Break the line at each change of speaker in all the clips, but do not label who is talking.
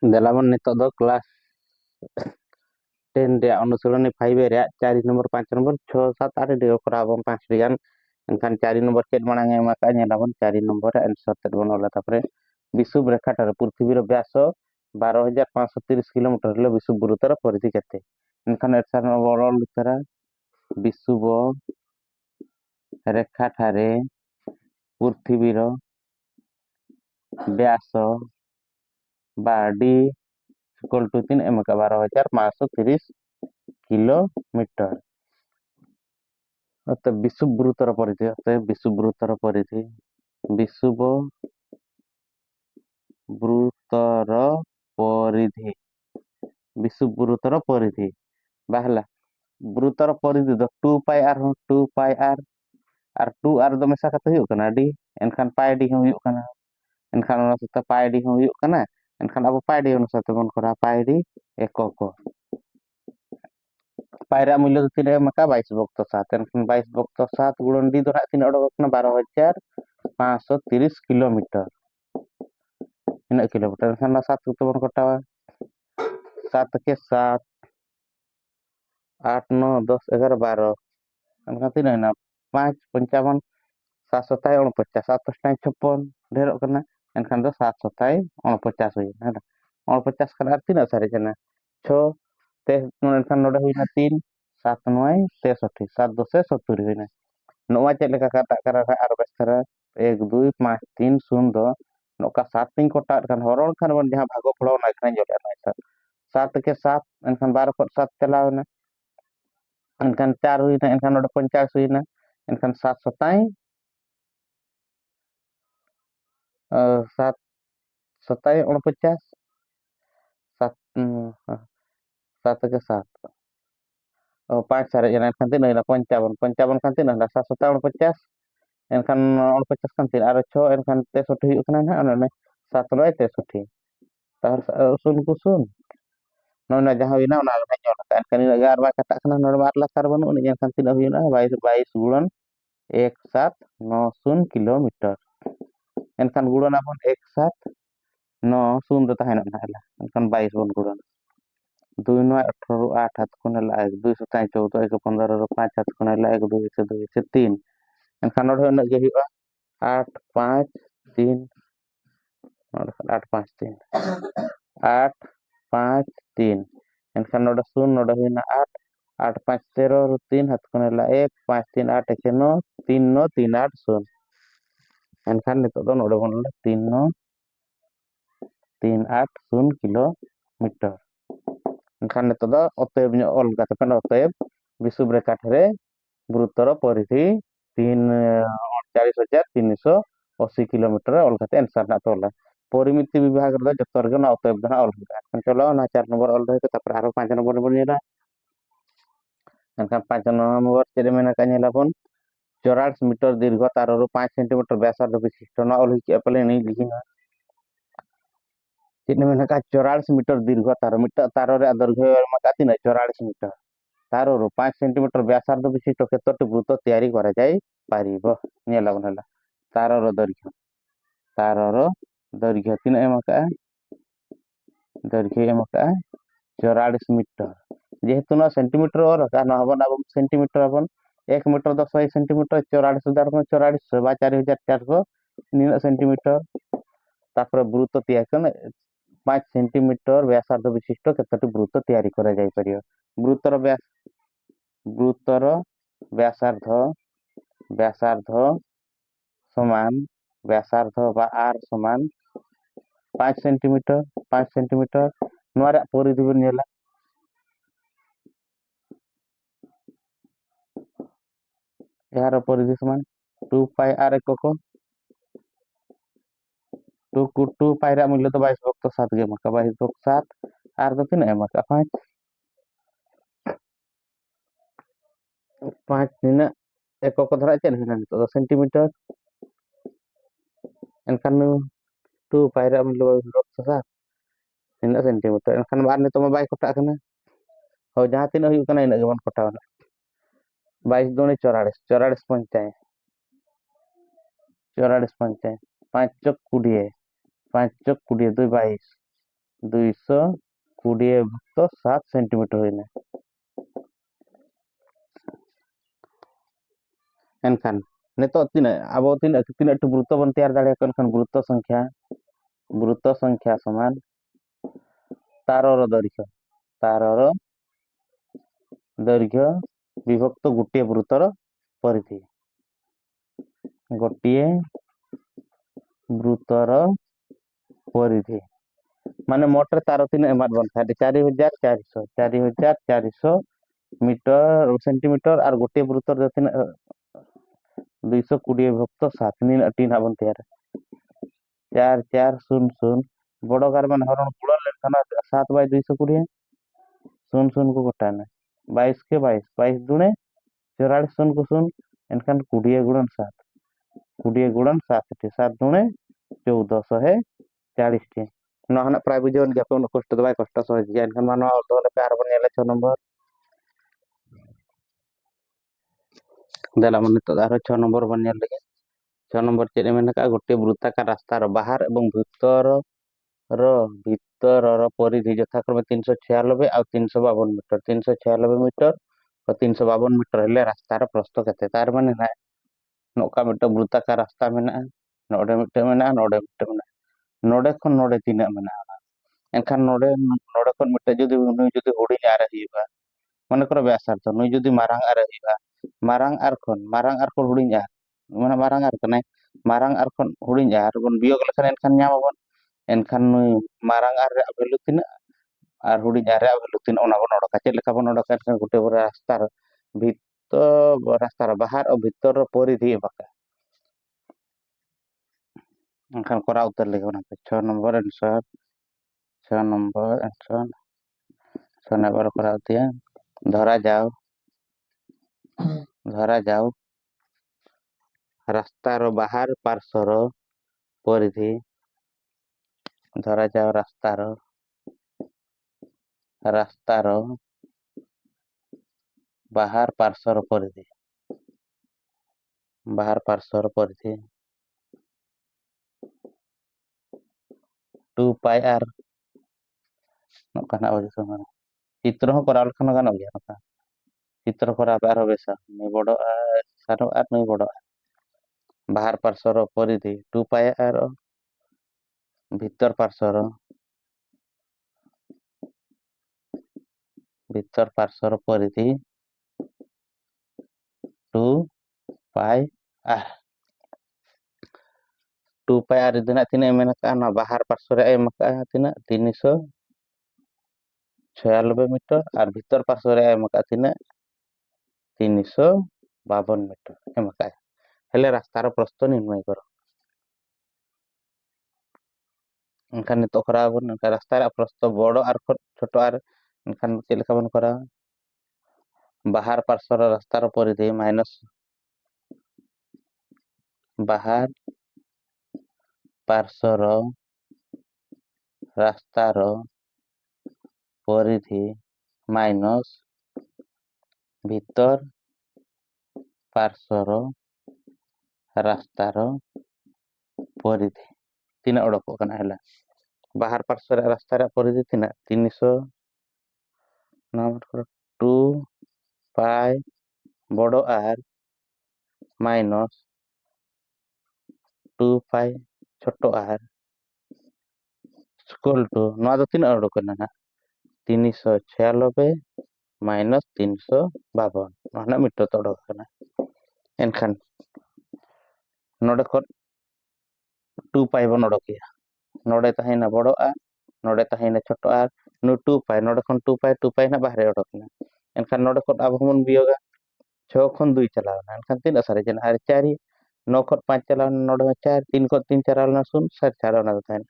ᱫᱮᱞᱟᱵᱚᱱ ᱱᱤᱛᱚᱜ ᱫᱚ ᱠᱞᱟᱥ 10 ᱨᱮᱭᱟᱜ ᱚᱱᱩᱥᱚᱨᱚᱱᱤ 5 ᱨᱮᱭᱟᱜ 4 নম্বর 5 নম্বর 6 7 8 ᱰᱤ ᱠᱚᱨᱟᱣ ᱟᱵᱚᱱ 5 ᱴᱤ ᱜᱟᱱ ᱮᱱᱠᱷᱟᱱ 4 নম্বর ᱪᱮᱫ ᱢᱟᱲᱟᱝ ᱮᱢ ᱟᱠᱟᱫᱼᱟ ᱧᱮᱞᱟᱵᱚᱱ 4 নম্বর ᱨᱮ ᱟᱱᱥᱟᱨ ᱛᱮᱫ ᱵᱚᱱ ᱚᱞᱟ ᱛᱟᱯᱚᱨᱮ ବିଷୁବ ରେଖାଟାରେ ପୃଥିବୀର ବ୍ୟାସ 12,530 କିଲୋମିଟର ହେଲେ ବିଷୁବ ବୃତ୍ତର ପରିଧି କେତେ? ଏନखान ଏଠାର ବଡ଼ ଲେଖାରା ବିଷୁବ ରେଖାଠାରେ ପୃଥିବୀର ବ୍ୟାସ ବା ଡି इक्वल टू 3 एम का 12,530 किलोमीटर। अतः विषुव वृत्तर परिधि विषुव वृत्तर परिधि विषुव वृत्तर परिधि विषुव वृत्तर परिधि बाहला वृत्तर परिधि दो 2 पाई आर 2 पाई आर और 2 आर दो मेसा कते हुयो कना डी एनखान पाई डी हुयो कना एनखान ओना सता पाई डी हुयो कना एनखान अब पाई डी अनुसार ते बन करा पाई डी एकक पायरा मूल्य तो 3 मका 22/7 एनखान 22/7 गुणन डी दो तीन अडक कना 12,530 किलोमीटर इन किलोमीटर एनखान 7 तो बन कटावा 7 के 7 8 9 10 11 12 एनखान तीन ना 5 55 7 सताई 49 7 सताई 56 ढेरों करना एनखान दो 7 सताई 49 हुई है ना 49 का तीन सारे जना 6 ते एनखान नोडे हुई ना 3 7 9 63 7 2 से 70 हुई ना नोवा चेक लेका काटा करा आर बेस्तरा 1 2 5 3 0 दो नोका 7 तीन कोटा खान हरोल खान बन जहां भागो फड़ो ना खान जोले ना 7 के 7 एनखान 12 को 7 चलाओ ना एनखान 4 हुई ना एनखान नोडे 50 हुई ना एनखान 7 सताई 7 सताई 49 7 7 के 7 और 5 सारे जना एनखान तीन ना 55 55 खान तीन ना 7 सताई 49 एनखान 49 खान तीन आरो 6 एनखान 63 हुई कना ना ओने 7 9 63 तार सुन को सुन नोना जहां हुई ना ओना ना जोल का एनखान इन आर बा कटा कना नोर बार लासार बनु उनी एनखान तीन हुई ना 22 गुणन 1790 किलोमीटर एनखान गुणन अपन 1790 दो तहना ना हला एनखान 22 बन गुणन 2 9 18 8 हाथ कोन हला 1 2 7 14 1 15 5 हाथ कोन हला 1 2 से 2 से 3 एनखान नोड होना जे हुआ 8 5 3 नोड 8 5 3 8 5 3 एनखान नोड सुन नोड हुई ना 8 8 5 13 रो 3 हाथ कोन हला 1 5 3 8 1 9 3 9 3 8 0 एनखान नितो दो नोड बन 3 9 3 8 0 किलोमीटर एनखान नितो दो अतएव ᱧᱚᱜ ᱚᱞ ᱠᱟᱛᱮ ᱯᱮ अतएव विषुव रेखा ठरे गुरुत्वर परिधि 3,48,380 किलोमीटर ऑल खाते आंसर ना तोला परिमिति विभाग रे जतो रे ना अतएव ना ऑल खाते चलो ना 4 नंबर ऑल रहे तापर आरो 5 नंबर बन नेला एनखान 5 नंबर चेरे मेना का नेलाबन 44 मीटर दीर्घ तार रो 5 सेंटीमीटर व्यासार्ध विशिष्ट ना ऑल हिके अपले नहीं लिखिना चिन्ह मेना का 44 मीटर दीर्घ तार मीटर तार रे दैर्घ्य मका तीन 44 मीटर तार रो 5 सेंटीमीटर व्यासार्ध विशिष्ट केतोटी वृत्त तैयारी करा जाय पारिबो नेलाबन हला तार रो दैर्घ्य तीन एमका दैर्घ्य एमका 44 मीटर जेहेतु ना सेंटीमीटर और का ना हबन अब सेंटीमीटर अपन 1 मीटर 10 सेंटीमीटर 44,000 बा 4,400 निना सेंटीमीटर तापर वृत्त तैयार करना 5 सेंटीमीटर व्यासार्ध विशिष्ट केतोटी वृत्त तैयारी करा जाय परियो वृत्तर व्यासार्ध व्यासार्ध समान व्यासार्ध बा आर समान 5 सेंटीमीटर नोरा परिधि बन नेला यार परिधि समान 2 पाई आर एकक 2 पाई रा मूल्य तो 22/7 गे मका 22/7 आर दो तीन मका 5 निना एकक धरा चेन हिना तो सेंटीमीटर एनखान 2 पाई रा मूल्य 22/7 निना सेंटीमीटर एनखान बार ने तो बाय कोटा कना हो जहां तीन हुई कना इन गेबन कोटा 22 दूनी 44 44 पंचाय 44 पंचाय 5 चौक 20 5 चौक 20 2 22 220 भुक्त 7 सेंटीमीटर होइना एनखान नितो तीना अब तीना तीना वृत्त बन तैयार दाड़े एनखान वृत्त संख्या समान तारर दैर्घ्य विभक्त गोटे वृत्तर परिधि गोटे वृत्तर परिधि माने मोटर तार तीन एमार बन था 4400 मीटर सेंटीमीटर और गोटे वृत्तर तीन 220 भक्त 7 नीन 3 बन तैयार 4400 बड़ कार मान हरण गुणन लेखन 7/220 0 को घटाना 22 के 22 दुणे 44 शून्य को शून्य एनखान 20 गुणन 7 20 गुणन 7 टी 7 दुणे 1440 टी नहना प्राय बुझन गप कष्ट दबाय कष्ट सहज एनखान मान अर्ध कार बन 6 नंबर देला मन तो दार 6 नंबर बन लगे 6 नंबर चेक मेन का गोटे वृत्ताकार रास्तार बाहर एवं भीतर परिधि यथाक्रमे 396 और 352 मीटर 396 मीटर और 352 मीटर हेले रास्तार प्रस्थ केते तार माने ना नोका मिट वृत्ताकार रास्ता मेना नोडे मिट मेना नोडे मिट मेना नोडे खन नोडे तीना मेना एनखान नोडे खन मिट जदि नुई जदि हुडिंग आरे हिबा मने कर व्यासार्थ नुई जदि मारांग आरे हिबा मारांग आर खन हुडिंग आर माने मारांग आर कनाय मारांग आर खन हुडिंग आर बन बियोग लेखन एनखान ᱧᱟᱢᱟᱵᱚᱱ एनखान नुई मारांग आर रे वैल्यू तीना आर हुडिंग आर रे वैल्यू तीना ओना बन ओडका चेक लेखा बन ओडका एनखान गोटे रास्तार रास्तार बाहर और भीतर परिधि एमाका एनखान करा उतर लेगे ओना 6 number answer 6 number answer 6 number करा दिया धरा जाओ रास्तार बाहर पार्श्वर परिधि धरा जाओ रास्तार बाहर पार्श्वर परिधि 2 पाई आर नोकाना वजह समान चित्र हो करा लखन गानो गया नोका चित्र करा आरो बेसा नै बडो सानो आर नै बडो बाहर पार्श्वर परिधि 2 पाई आर भीतर पार्श्वर परिधि 2 पाई आर 2 पाई आर दिना तीना मेनका ना बाहर पार्श्वर एमका तीना 396 मीटर और भीतर पार्श्वर एमका तीना 352 मीटर एमका हेले रास्तार प्रस्थ निर्णय करो एनखान नितो करा बन रास्तार प्रस्थ बड़ो आर छोटो आर एनखान चेक लेखा बन करा बाहर पार्श्वर रास्तार परिधि माइनस बाहर पार्श्वर रास्तार परिधि माइनस भीतर पार्श्वर रास्तार परिधि तीना ओडको कना हैला बाहर पार्श्वर रास्तार परिधि तीना 300 नंबर 2 पाई बड़ो आर माइनस 2 पाई छोटो आर स्क्वायर टू नवा दो तीन ओडको ना 396 माइनस 352 नहना मीटर तो ओडको कना एनखान नोडे खन 2 पाई बन ओडकिया नोडे तहेना बड़ो आर नोडे तहेना छोटो आर नु 2 पाई नोडे खन 2 पाई ना बाहरे ओडकना एनखान नोडे खन अब हमन बियोगा 6 खन 2 चलावना एनखान 3 सारे जन आर 4 9 खन 5 चलावना नोडे 4 3 खन 3 चलावना 0 7 4 ओना तहेन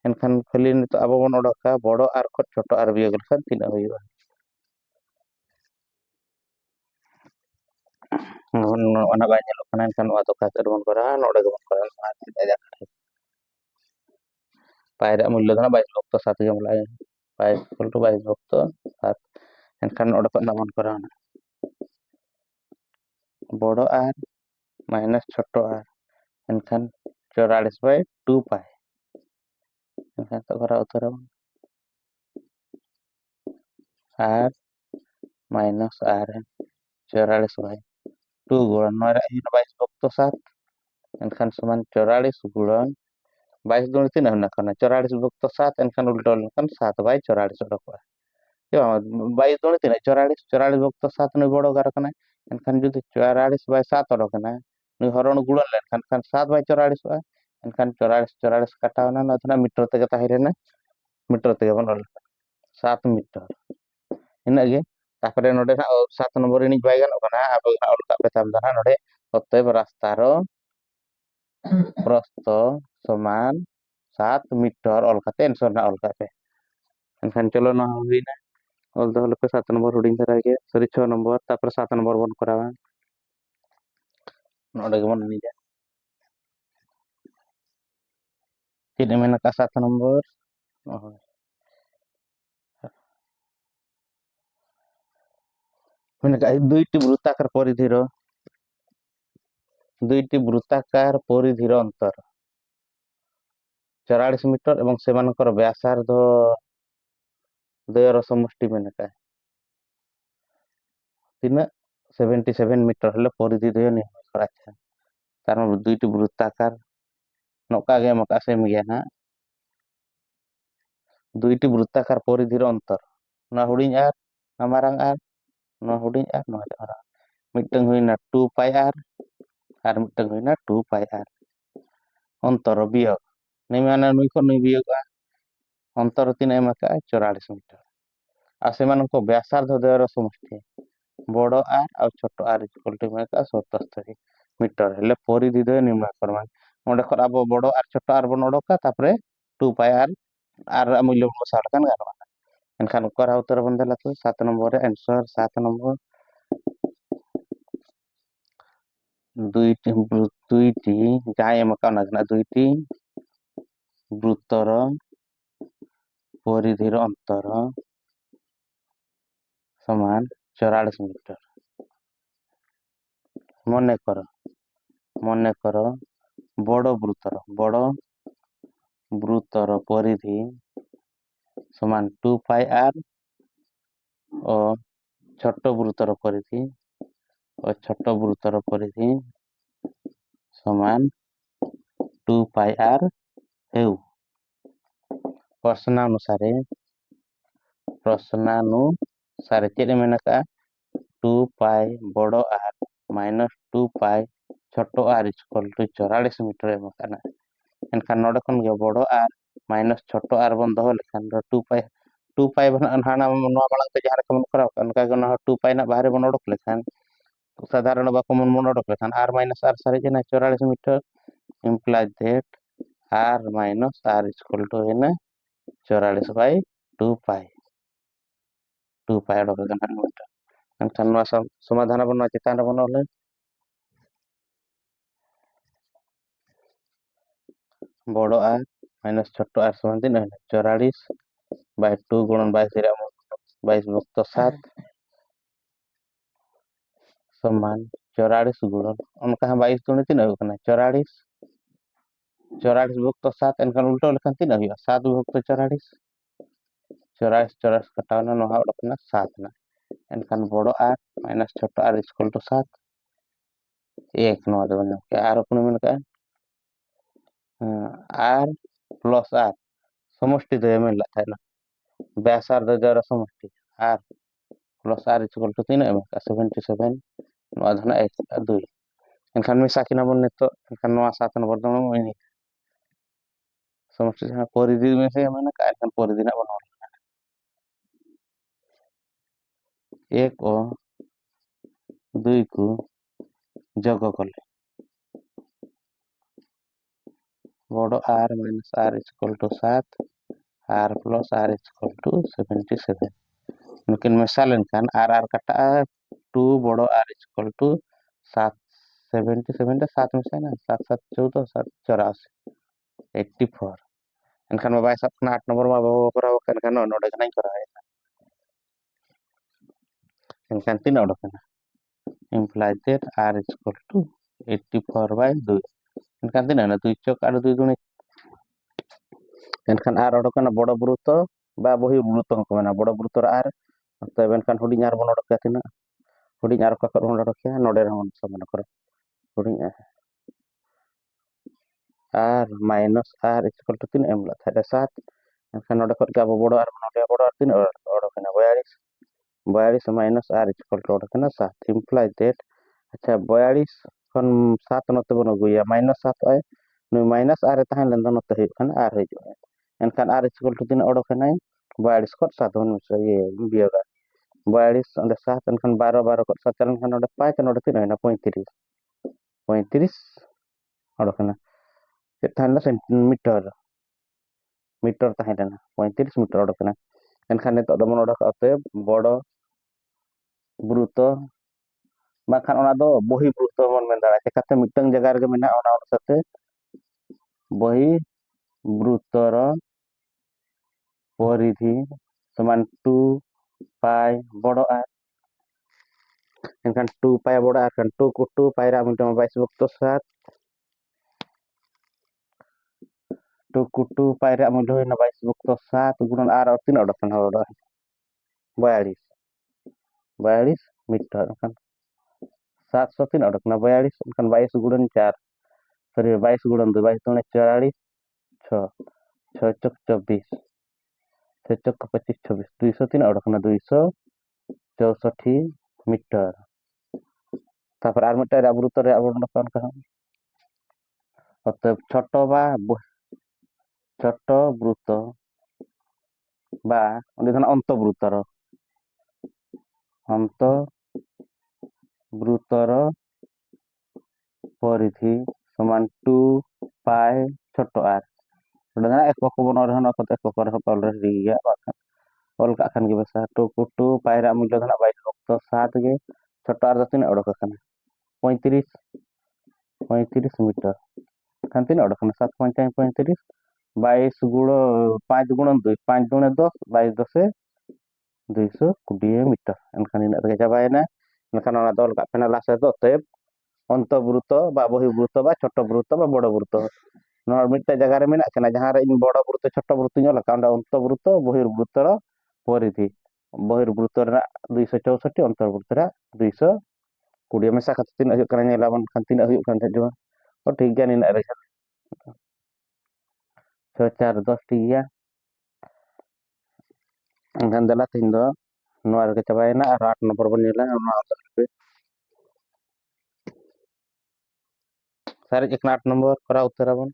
एनखान खाली नितो अब बन ओडका बड़ो आर खन छोटो आर बियोग लेखन 3 होइबा ओना बाय ñelo kana एनखान वा तो खातिर बन करा नोडे बन करा पायरा मूल्य धना 22 भक्त 7 जमला पाई इक्वल टू 22 भक्त 7 एनखान ओडे खन बन करा बड़ो आर माइनस छोटो आर एनखान 44/2 पाई एनखान तो करा उतर R minus RN 44 by 2 गुणन 22 बक्तो 7 एनखान समान 44 गुणन 22 दूनी 3 होना खाना 44 बक्तो 7 एनखान उल्टा लेखान 7 by 44 उडोकवा यो 22 दूनी 3 44 44 बक्तो 7 नु बड़ो गार खाना एनखान जुदी 44 by 7 उडोकना नु हरण गुणन लेखान खान 7 by 44 वा एनखान 44 44 काटावना नथना मीटर ते कता हिरेना मीटर ते बन 7 मीटर इनागे तापरे नोडे ना 7 नंबर इनी बाय गानो कना अब उल्टा पे ताम दाना नोडे अतएव रास्तार प्रस्थ समान 7 मीटर अलकाते आंसर ना अलकाते एनखान चलो ना हुईना ऑल द होल पे 7 नंबर हुडिंग करा के सॉरी 6 नंबर तापर 7 नंबर बन करावा नोडे गमन निजा तिने मेना का 7 नंबर मैंने कहा दुईटी वृत्ताकार परिधिर अंतर 44 मीटर एवं सेमानकर व्यासार्ध द्वयर समष्टि मैंने कहा तीन 77 मीटर हेले परिधि द्वय निर्णय करा कारण दुईटी वृत्ताकार नौका गे मका सेम गया ना दुईटी वृत्ताकार परिधिर अंतर ना हुडिंग आर ना मारांग आर ना हुडिंग आर ना मारांग मिटंग हुइना 2 पाई आर मिटंग हुइना 2 पाई आर अंतर बियोग नहीं माने नुई को नुई बियोग अंतर तीन एमका 44 मीटर आ सेमानको व्यासार्ध द्वयर समष्टि बड़ आर आ छोट आर इक्वल टू एमका 77 मीटर हेले परिधि द्वय निर्णय करमान ओंडे खर अब बड़ आर छोट आर बन ओडका तापरे 2 पाई आर मूल्य बन साडकान गारवा एनखान करा उत्तर बन देला तो 7 नंबर रे आंसर 7 नंबर दुईटी गाय एमका नगना दुईटी वृत्तर परिधिर अंतर समान 44 मीटर मन कर बड़ वृत्तर परिधि समान 2 पाई आर और छोट वृत्तर परिधि और छोट वृत्तर परिधि समान 2 पाई आर हेउ प्रश्नानुसारे चेले मेनका 2 पाई बड़ आर माइनस 2 पाई छोट आर इक्वल टू 44 मीटर एमकाना एनखान नोडे खन गे बड़ आर माइनस छोट आर बन दो लेखान 2 पाई बन हाना नवा मालंग ते जहां कमन करा अनका गना 2 पाई ना बाहर बन ओडक लेखान साधारण बाको मन ओडक लेखान आर माइनस आर सारे जना 44 metre implies that r minus r is equal to है ना 44 by 2 पाई ओडक गना मीटर एनखान नवा समाधान बन चितान बन होले बड़ आर माइनस छोट आर समान 44 by 2 गुणन 22 बक्तो 7 समान 44 गुणन उनका 22 दूनी 3 हो कना 44 बक्तो 7 एनखान उल्टा लेखान 3 हो 7 बक्तो 44 44 कटावना नहा उडकना 7 ना एनखान बड़ आर माइनस छोट आर इक्वल टू 7 एक नवा दे बन के आर अपन मन का आर प्लस आर समष्टि द्वय मेला थाइला व्यासार्ध द्वयर समष्टि R plus R equal to 3 एमका 77 नवा धना 1 2 एनखान में साकिना बन तो एनखान नवा 7 नंबर दम मोइनी समष्टि जहां परिधि में से मैंने का एनखान परिधि ना बन 1 और 2 को जग कले बड़ R minus R equal to 7 R plus R equal to 77 लेकिन मिसाल एनखान आर आर काटा 2 बड़ आर इक्वल टू 7 77 7 में से ना 7 7 14 7 84 84 एनखान बाबा 7 8 नंबर मा बाबा करा एनखान नोडे नहीं करा एनखान 3 ओडकना implies that r is equal to 84 by 2 एनखान 3 ना 2 चौक आर 2 दुनी एनखान आर ओडकना बड़ वृत्त बा बही वृत्त को ना बड़ वृत्तर आर অতএব এনখান হুডিং আর বন অডক ᱛᱤᱱᱟᱹᱜ হুডিং আর ᱚᱠᱟ ᱠᱷᱚᱱ ᱵᱚᱱ ᱚᱰᱚᱠᱮᱜᱼᱟ ᱱᱚᱰᱮ ᱨᱮᱦᱚᱸ ᱥᱚᱢᱟᱱ ᱠᱚᱨᱮ হুডিং আর মাইনাস আর ইকুয়াল টু তিন এম লাগা থাকে 7 এখানে নডে কত আবো বড় আর নডে বড় আর তিন অডক না 42 42 মাইনাস আর ইকুয়াল টু অডক না 7 ইমপ্লাই দ্যাট আচ্ছা 42 খন 7 নতে বন গুয়া মাইনাস 7 আয় নুই মাইনাস আর তাহেন লেন দন নতে হই খান আর হই যায় এনখান আর ইকুয়াল টু তিন অডক না 42 কত 7 বন মিশে বিয়োগ 42 অঁᱰᱮ 7 এনখান 12 12 কত 7 এনখান অঁᱰᱮ 5 অঁᱰᱮ তিন হয় না 35 35 অডক না tahan lah meter meter tahan na 35 meter odok na enkhan nitok do mon odok ate bodo bruto bakhan ona do bohi bruto mon men dara chekate mitang jaga rege mena ona ona sate bohi bruto ro poridhi saman 2 pi bodo a enkhan 2 pi bodo a kan 2 ku 2 pi ra minta 22 bukto 7 2 ku 2 pi ra minta 22 bukto 7 gunan ar tin odok kan odok 42 42 meter kan 700 तीन अड़क ना 42 एनखान 22 गुणन 4 sorry 22 गुणन 2 22 दुणे 44 6 6 चौक 24 6 चौक 25 26 203 अड़क ना 264 metre तापर are metre आबृत रे आबो नकन का অতএব ছোট বৃত্ত বা অন্য অন্তবৃত্তর অন্তবৃত্তর পরিধি সমান 2 পাই ছোট আর udah eকক bon orang nak kota ekok orang kalau dari ya bahkan ol ka kan gibasa 2 ku 2 paira mujud na 22 okto 7 ge ছোট আর তিন অডক kan 35 35 মিটার kan তিন অডক না 7.35 22 গুণ 5 গুণ 2 5 গুণ 10 22 10 220 metre এনখান Ina rege chabayena এনখান ona dol ka pena lase do teb অন্তবৃত্ত বা বহির্বৃত্ত বা ছোট বৃত্ত বা বড় বৃত্ত নর মিটটা জায়গা রে মেনা কেনা যাহার ইন বড় বৃত্ত ছোট বৃত্ত ñol ka onda অন্তবৃত্ত বহির্বৃত্ত র পরিধি বহির্বৃত্ত রা 264 অন্তর্বৃত্ত রা 220 মেসা kata tina huyuk kana nyelaban kan tina huyuk kan tadi oh tiga nih nak resa secara dos tiga kan dalam tindo nuar kecabayana arat nomor benila nama sari ek 8 nomor kora uttaraban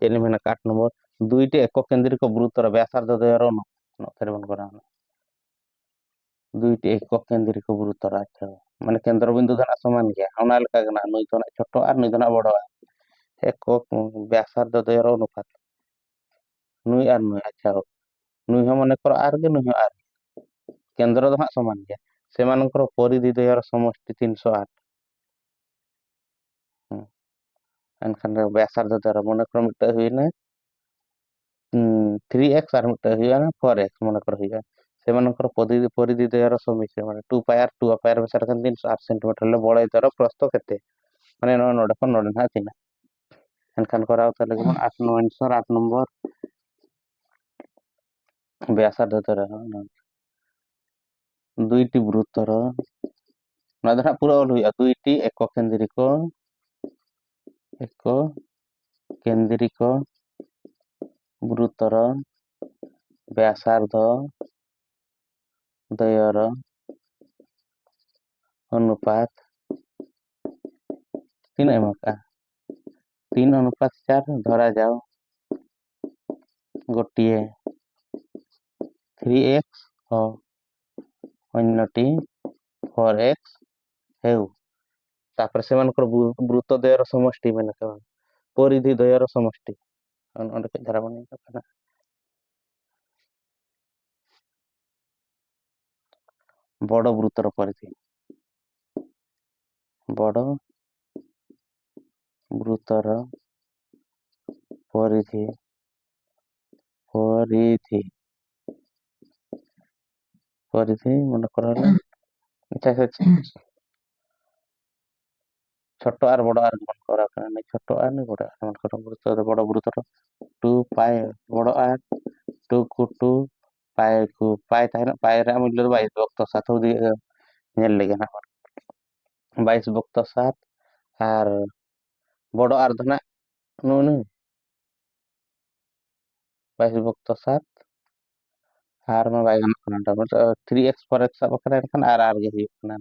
ini mena 8 nomor দুইটি একক কেন্দ্রিক বৃত্তর ব্যাসার্ধ দ্বয়ের অনুপাত করা হলো দুইটি একক কেন্দ্রিক বৃত্তর আচ্ছা মানে কেন্দ্রবিন্দু ধরা সমান গিয়া ওনা লেখা না নই তো ছোট আর নই তো বড় একক ব্যাসার্ধ দ্বয়ের অনুপাত নুই আর নুই আচ্ছা নুই হো মনে কর আর গে নুই হো আর কেন্দ্র তো হাঁ সমান গিয়া সেমানଙ୍କର ପରିଧି ଦ୍ୱୟର ସମଷ୍ଟି 308 এনখান ব্যাসার্ধ দ্বারা মনে কর মিটা হইনা 3x আর মিটা হইনা 4x মনে কর হইয়া সেমানଙ୍କର ପରିଧି ଦ୍ୱୟର ସମଷ୍ଟି মানে 2 পাই আর 2 পাই আর বেসার খান 308 সেন্টিমিটার হলে বড় দ্বারা প্রস্থ কেতে মানে নডে কোন নডে না তিনা এনখান করা তাহলে কেমন 8 9 8 নম্বর ব্যাসার্ধ দ্বারা দুইটি বৃত্তর না ধরা পুরো হইয়া দুইটি একক কেন্দ্রিক বৃত্তর ব্যাসার্ধ দ্বয়ের অনুপাত 3 এমকা 3 অনুপাত 4 ধরা যাও গোটিয়ে 3x ও অন্যটি 4x হেউ তারপরে সেমানଙ୍କର বৃত্ত দ্বয়ের সমষ্টি মানে কেমন পরিধি দ্বয়ের সমষ্টি অনেক ধারা মানে কথা বড় বৃত্তর পরিধি বড় বৃত্তর পরিধি পরিধি পরিধি মনে করা হলো छोटो और बड़ो आर बन करा करने छोटो आर नहीं बड़ो आर मन करा गुरुत्व बड़ो गुरुत्व 2 पाई बड़ो आर 2 को 2 पाई ताहे ना पाई रे मूल्य 22 वक्त साथ हो दिए नेल लेगे ना 22 वक्त साथ और बड़ो आर धना नुन 22 वक्त साथ आर में बाय गना मतलब 3x 4x सब करा एनखान आर गे हुई ना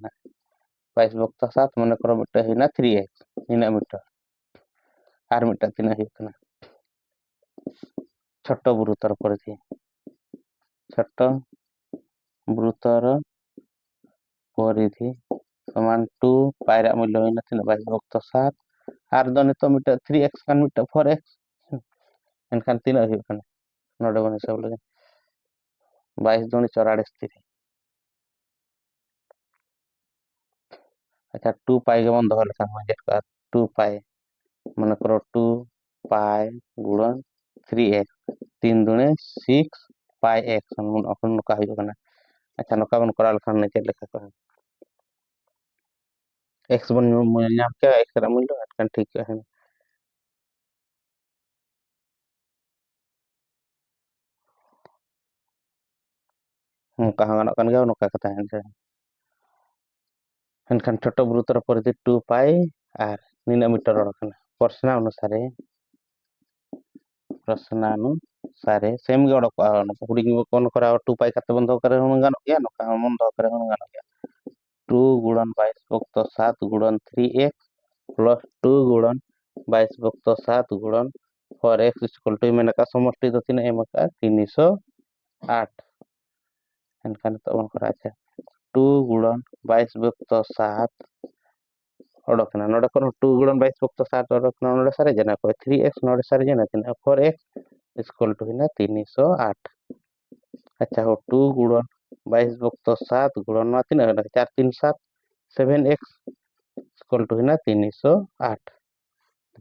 22 वक्त साथ मन करो मिटे हिना 3x हिना मिटे आर मिटे तिना हुई ना छोटो गुरुत्व परिधि छोटो गुरुत्व परिधि समान 2 पायरा मूल्य होइना तिना 22 वक्त साथ आर दो नितो मिटे 3x kan मिटे 4x एनखान तिना हुई ना नोडे बने सब लगे 22 दूनी 44 3 अच्छा 2 पाई के मन दो लेखा मजे का 2 पाई मन करो 2 पाई गुणन 3x 3 दूने 6 पाई x मन अपन का हुई ना अच्छा नका बन करा लेखा ने चेक लेखा कर x बन मूल्य नाम के x रा मूल्य अटकन ठीक है कहाँ गानों kan गया नका कथा है एनखान छोटो गुरुत्व परिधि 2 पाई और नीना मीटर रखना प्रश्नानुसारे सेम गे ओडक हुडिंग कोन करा 2 पाई कते बंध करे हुन गानो गया नका बंध करे हुन गानो गया 2 गुणन 22 वक्त 7 गुणन 3x प्लस 2 गुणन 22 वक्त 7 गुणन 4x इक्वल टू में का समष्टि तो तीन एम का 308 एनखान तो बन करा अच्छा 2 गुणन 22 वक्त 7 ओडकना नोडे कोन 2 गुणन 22 वक्त 7 ओडकना नोडे सारे जना को 3x नोडे सारे जना तीन 4x इक्वल टू ना 308 अच्छा हो 2 गुणन 22 वक्त 7 गुणन ना तीन 4 3 7 7x इक्वल टू ना 308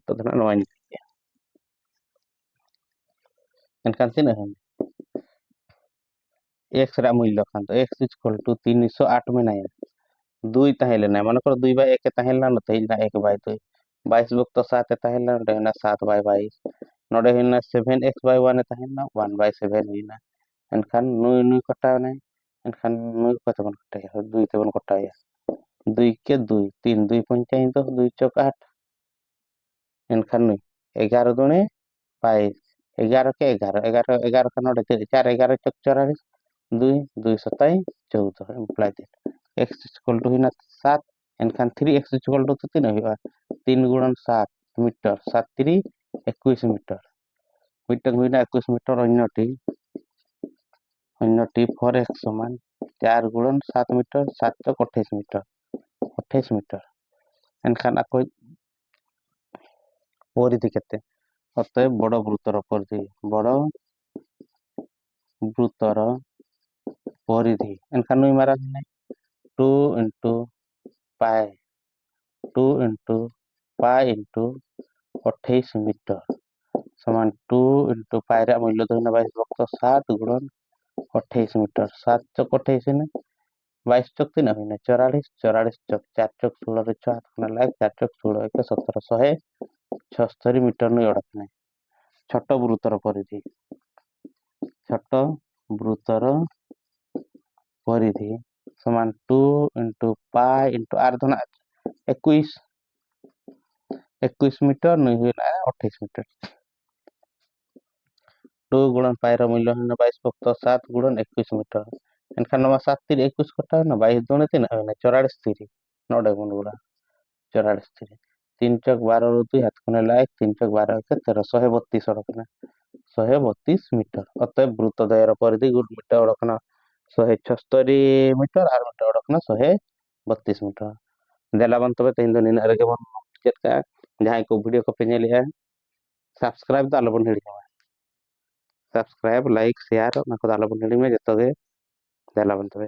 तो धना नोइन एनखान तीन है x रा मूल्य खान तो x इक्वल टू 308 में नहीं दुई ताहेले ना मन कर 2 बाय 1 ताहेला न तहिला 1 बाय 2 22 वक्त 7 ताहेला न 7 बाय 22 नोडे हिना 7x बाय 1 ताहेला 1 बाय 7 हिना एनखान नुई नुई कटाव ने एनखान नुई कते बन कटाया 2 ते बन कटाया 2 के 2 3 2 पंचाई 10 2 चौक 8 एनखान नुई 11 दुने 22 11 के 11 11 11 का नोडे 4 11 चौक 44 2 2 27 14 एम्प्लाई दे x इक्वल टू हिना 7 एनखान 3x इक्वल टू तीन हुआ 3 गुणन 7 मीटर 7 3 21 मीटर मीटर हुई ना 21 मीटर अन्यटी 4x समान 4 गुणन 7 मीटर 7 चौक 28 मीटर 28 मीटर एनखान आको परिधि केते अतएव बड़ वृत्तर परिधि बड़ वृत्तर परिधि एनखान नुई मारा 2 into पाई 2 into पाई into 28 मीटर समान 2 into पाई रा मूल्य तो 22 वक्त 7 गुणन 28 मीटर 7 चौक 28 ने 22 चौक 3 है 44 44 चौक 4 चौक 16 रे 6 हाथ लाग 4 चौक 16 के 17 176 मीटर नु अड़कने छोट वृत्तर परिधि छोट वृत्तर परिधि समान 2 into पाई into आर धना 21 मीटर नहीं हुए ना 28 मीटर 2 गुणन पाई रा मूल्य है 22 वक्त 7 गुणन 21 मीटर एनखान नमा 7 3 21 कटा ना 22 दुने 3 है ना 44 3 नोडे गुण गुड़ा 44 3 3 चौक 12 रो 2 हाथ कोने लायक 3 चौक 12 के 13 132 अड़कना 132 मीटर अतएव वृत्तद्वयर परिधि गुड मीटर अड़कना 176 मीटर आर मीटर अड़कना 132 मीटर देला बन तबे तेन दिन इन अरगे बन चेक का जहां को वीडियो को पे नेले सब्सक्राइब द आलो बन हिड़ी सब्सक्राइब लाइक शेयर ना को आलो बन हिड़ी में जतो गे देला बन तबे